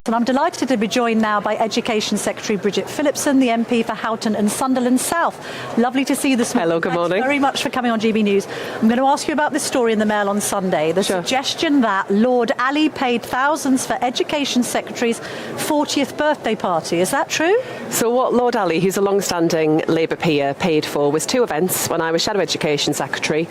And I'm delighted to be joined now by Education Secretary Bridget Phillipson, the MP for Houghton and Sunderland South. Lovely to see you this morning. Hello, good morning. Thanks very much for coming on GB News. I'm going to ask you about this story in the Mail on Sunday. The suggestion that Lord Ali paid thousands for Education Secretary's 40th birthday party. Is that true? So what Lord Ali, who's a long-standing Labour peer, paid for was two events when I was Shadow Education Secretary.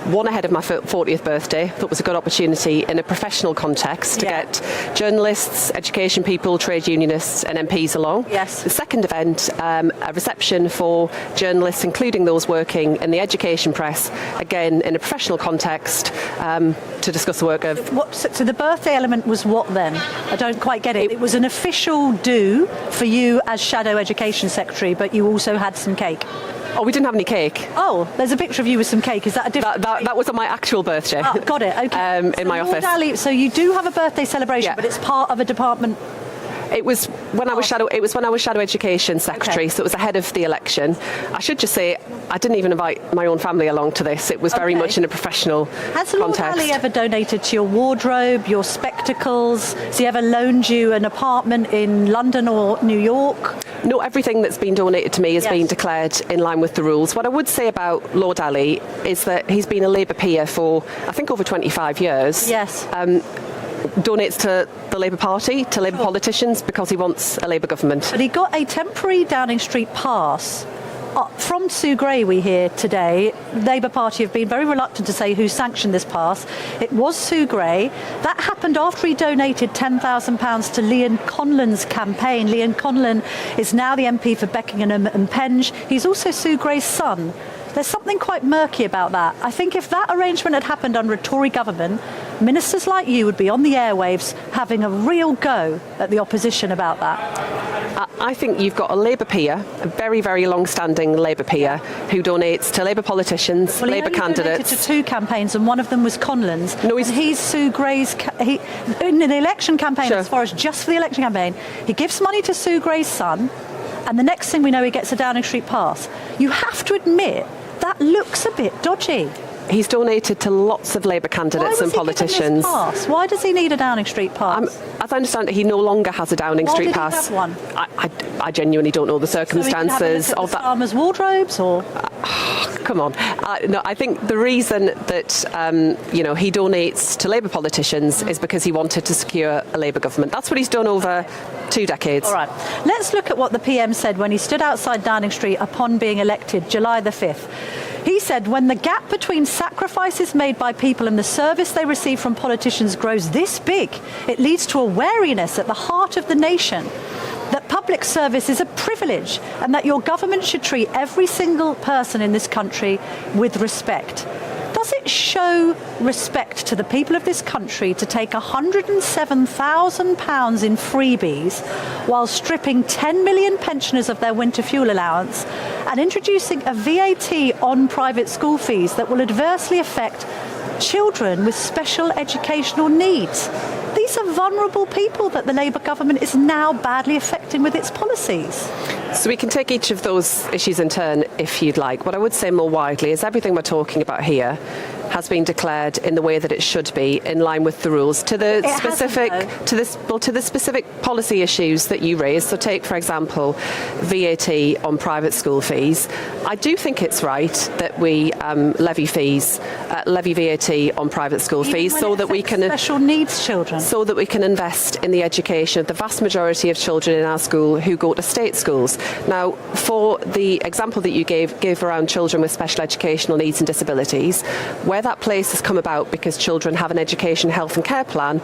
One ahead of my 40th birthday. I thought it was a good opportunity in a professional context to get journalists, education people, trade unionists and MPs along. Yes. The second event, a reception for journalists, including those working in the education press, again in a professional context, to discuss the work of... So the birthday element was what then? I don't quite get it. It was an official do for you as Shadow Education Secretary, but you also had some cake. Oh, we didn't have any cake. Oh, there's a picture of you with some cake. Is that a different... That was on my actual birthday. Oh, got it. Okay. In my office. Ali, so you do have a birthday celebration, but it's part of a department... It was when I was Shadow Education Secretary, so it was ahead of the election. I should just say I didn't even invite my own family along to this. It was very much in a professional context. Has Lord Ali ever donated to your wardrobe, your spectacles? Has he ever loaned you an apartment in London or New York? No, everything that's been donated to me has been declared in line with the rules. What I would say about Lord Ali is that he's been a Labour peer for, I think, over 25 years. Yes. Donates to the Labour Party, to Labour politicians, because he wants a Labour government. But he got a temporary Downing Street pass from Sue Gray, we hear today. The Labour Party have been very reluctant to say who sanctioned this pass. It was Sue Gray. That happened after he donated £10,000 to Leon Conlon's campaign. Leon Conlon is now the MP for Beckenham and Penge. He's also Sue Gray's son. There's something quite murky about that. I think if that arrangement had happened under a Tory government, ministers like you would be on the airwaves having a real go at the opposition about that. I think you've got a Labour peer, a very, very long-standing Labour peer, who donates to Labour politicians, Labour candidates. He donated to two campaigns, and one of them was Conlon's. No, he's Sue Gray's... in the election campaign, as far as just for the election campaign, he gives money to Sue Gray's son, and the next thing we know, he gets a Downing Street pass. You have to admit, that looks a bit dodgy. He's donated to lots of Labour candidates and politicians. Why does he need a Downing Street pass? As I understand it, he no longer has a Downing Street pass. Why did he have one? I genuinely don't know the circumstances so he of that. Farmers' wardrobes, or? Come on. No, I think the reason that he donates to Labour politicians is because he wanted to secure a Labour government. That's what he's done over 2 decades. All right. Let's look at what the PM said when he stood outside Downing Street upon being elected, July the 5th. He said, when the gap between sacrifices made by people and the service they receive from politicians grows this big, it leads to a wariness at the heart of the nation that public service is a privilege and that your government should treat every single person in this country with respect. Does it show respect to the people of this country to take £107,000 in freebies while stripping 10 million pensioners of their winter fuel allowance and introducing a VAT on private school fees that will adversely affect children with special educational needs? These are vulnerable people that the Labour government is now badly affecting with its policies. So we can take each of those issues in turn if you'd like. What I would say more widely is everything we're talking about here has been declared in the way that it should be, in line with the rules, to the specific policy issues that you raised. So take, for example, VAT on private school fees. I do think it's right that we levy VAT on private school fees so that we can special needs children, so that we can invest in the education of the vast majority of children in our school who go to state schools. Now, for the example that you gave around children with special educational needs and disabilities, where that place has come about because children have an education, health and care plan,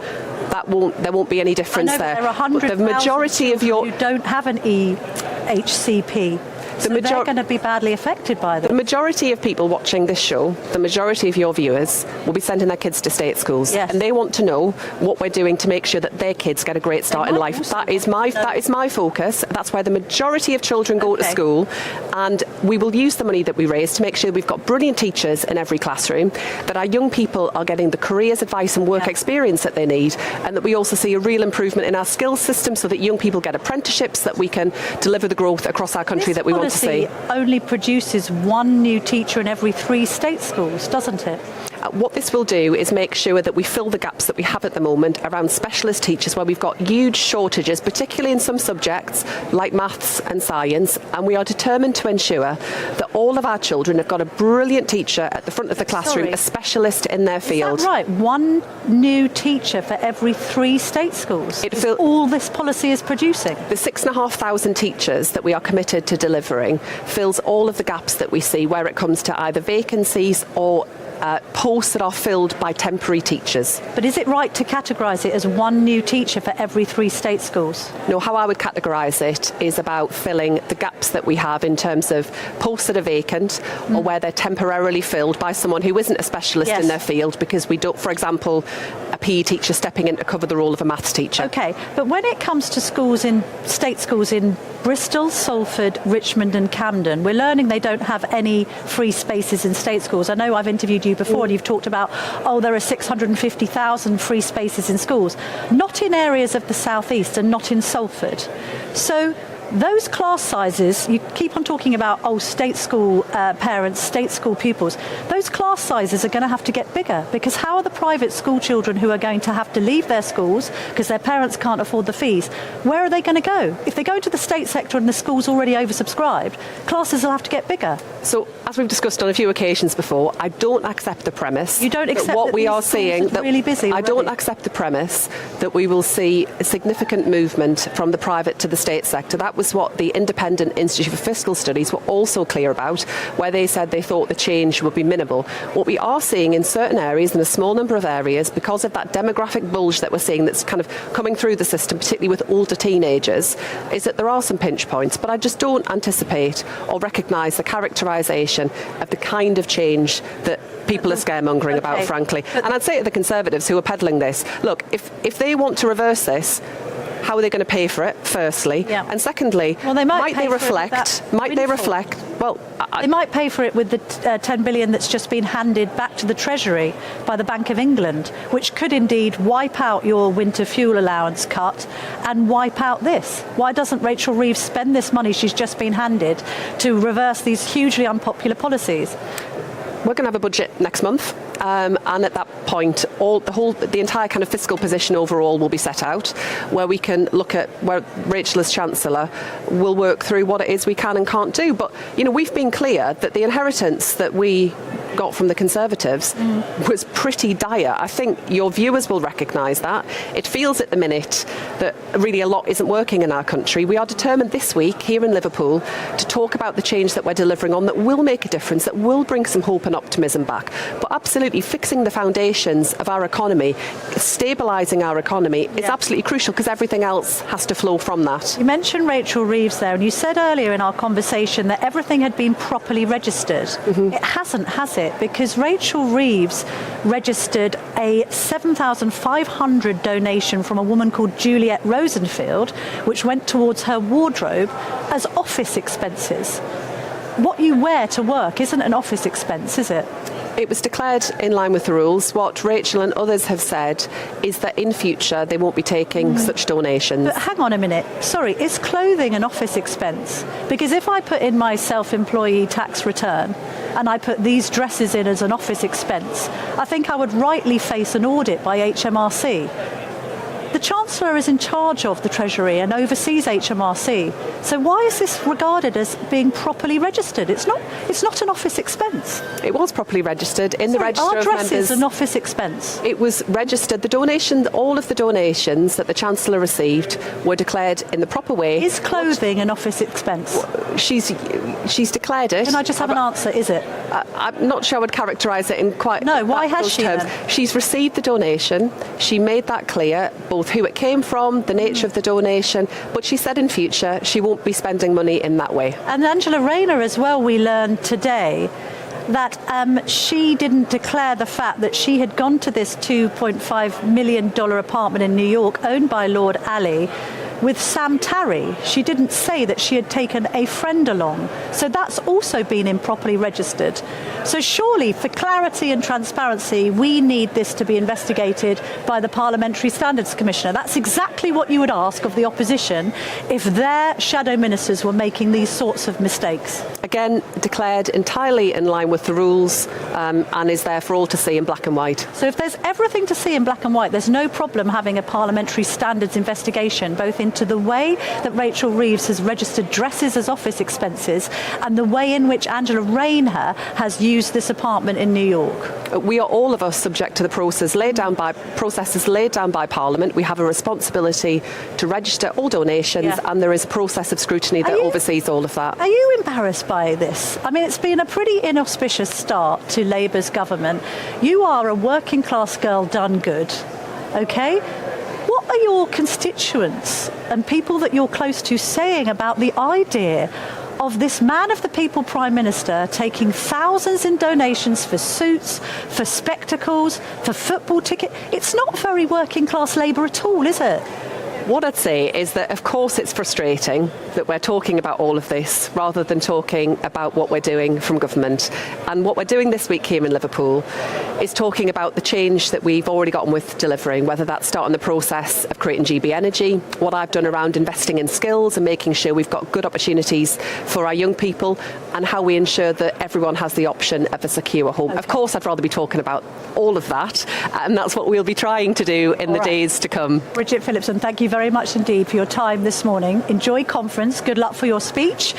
there won't be any difference there. There are 100,000 the majority of your who don't have an EHCP. So they're going to be badly affected by them. The majority of people watching this show, the majority of your viewers, will be sending their kids to state schools. Yes. And they want to know what we're doing to make sure that their kids get a great start in life. That is my focus. That's why the majority of children go to school. And we will use the money that we raise to make sure we've got brilliant teachers in every classroom, that our young people are getting the careers, advice and work experience that they need, and that we also see a real improvement in our skills system so that young people get apprenticeships, that we can deliver the growth across our country that we want to see. Only produces one new teacher in every 3 state schools, doesn't it? What this will do is make sure that we fill the gaps that we have at the moment around specialist teachers, where we've got huge shortages, particularly in some subjects like maths and science, and we are determined to ensure that all of our children have got a brilliant teacher at the front of the classroom, a specialist in their field. Is that right? One new teacher for every 3 state schools. All this policy is producing. The 6,500 teachers that we are committed to delivering fills all of the gaps that we see where it comes to either vacancies or posts that are filled by temporary teachers. But is it right to categorise it as one new teacher for every 3 state schools? No, how I would categorise it is about filling the gaps that we have in terms of posts that are vacant or where they're temporarily filled by someone who isn't a specialist in their field, because we don't, for example, a PE teacher stepping in to cover the role of a maths teacher. Okay, but when it comes to schools state schools in Bristol, Salford, Richmond and Camden, we're learning they don't have any free spaces in state schools. I know I've interviewed you before and you've talked about, there are 650,000 free spaces in schools. Not in areas of the southeast and not in Salford. So those class sizes, you keep on talking about, state school parents, state school pupils. Those class sizes are going to have to get bigger, because how are the private school children who are going to have to leave their schools because their parents can't afford the fees, where are they going to go? If they go into the state sector and the school's already oversubscribed, classes will have to get bigger. So, as we've discussed on a few occasions before, I don't accept the premise. You don't accept that what that we these are schools seeing are that really busy I don't already? accept the premise that we will see a significant movement from the private to the state sector. That was what the Independent Institute for Fiscal Studies were also clear about, where they said they thought the change would be minimal. What we are seeing in certain areas, in a small number of areas, because of that demographic bulge that we're seeing that's kind of coming through the system, particularly with older teenagers, is that there are some pinch points. But I just don't anticipate or recognise the characterisation of the kind of change that people are scaremongering about, frankly. And I'd say to the Conservatives who are peddling this, look, if they want to reverse this, how are they going to pay for it, firstly? And secondly, they might they reflect? Well, they might pay for it with the 10 billion that's just been handed back to the Treasury by the Bank of England, which could indeed wipe out your winter fuel allowance cut and wipe out this. Why doesn't Rachel Reeves spend this money she's just been handed to reverse these hugely unpopular policies? We're going to have a budget next month. And at that point, the entire kind of fiscal position overall will be set out, where we can look at where Rachel as Chancellor will work through what it is we can and can't do. But, we've been clear that the inheritance that we got from the Conservatives was pretty dire. I think your viewers will recognise that. It feels at the minute that really a lot isn't working in our country. We are determined this week here in Liverpool to talk about the change that we're delivering on that will make a difference, that will bring some hope and optimism back. But absolutely fixing the foundations of our economy, stabilising our economy is absolutely crucial, because everything else has to flow from that. You mentioned Rachel Reeves there, and you said earlier in our conversation that everything had been properly registered. It hasn't, has it? Because Rachel Reeves registered a 7,500 donation from a woman called Juliet Rosenfield, which went towards her wardrobe as office expenses. What you wear to work isn't an office expense, is it? It was declared in line with the rules. What Rachel and others have said is that in future they won't be taking such donations. But hang on a minute. Sorry, is clothing an office expense? Because if I put in my self-employee tax return and I put these dresses in as an office expense, I think I would rightly face an audit by HMRC. The Chancellor is in charge of the Treasury and oversees HMRC. So why is this regarded as being properly registered? It's not an office expense. It was properly registered in the register of members. Are dresses an office expense? It was registered. All of the donations that the Chancellor received were declared in the proper way. Is clothing an office expense? She's declared it. Can I just have an answer? Is it? I'm not sure I would characterise it in quite. No. Why has she? Terms. She's received the donation. She made that clear, both who it came from, the nature of the donation. But she said in future she won't be spending money in that way. And Angela Rayner as well. We learned today that she didn't declare the fact that she had gone to this $2.5 million apartment in New York owned by Lord Ali with Sam Tarry. She didn't say that she had taken a friend along. So that's also been improperly registered. So surely, for clarity and transparency, we need this to be investigated by the Parliamentary Standards Commissioner. That's exactly what you would ask of the opposition if their shadow ministers were making these sorts of mistakes. again, declared entirely in line with the rules and is there for all to see in black and white. So if there's everything to see in black and white, there's no problem having a parliamentary standards investigation both into the way that Rachel Reeves has registered dresses as office expenses and the way in which Angela Rayner has used this apartment in New York. We are all of us subject to the processes laid down by Parliament. We have a responsibility to register all donations, and there is a process of scrutiny that oversees all of that. Are you embarrassed by this? I mean, it's been a pretty inauspicious start to Labour's government. You are a working class girl done good, okay? What are your constituents and people that you're close to saying about the idea of this man of the people Prime Minister taking thousands in donations for suits, for spectacles, for football tickets? It's not very working class Labour at all, is it? What I'd say is that, of course, it's frustrating that we're talking about all of this rather than talking about what we're doing from government. And what we're doing this week here in Liverpool is talking about the change that we've already gotten with delivering, whether that's starting the process of creating GB Energy, what I've done around investing in skills and making sure we've got good opportunities for our young people, and how we ensure that everyone has the option of a secure home. Of course, I'd rather be talking about all of that, and that's what we'll be trying to do in the days to come. Bridget Phillipson, thank you very much indeed for your time this morning. Enjoy conference. Good luck for your speech.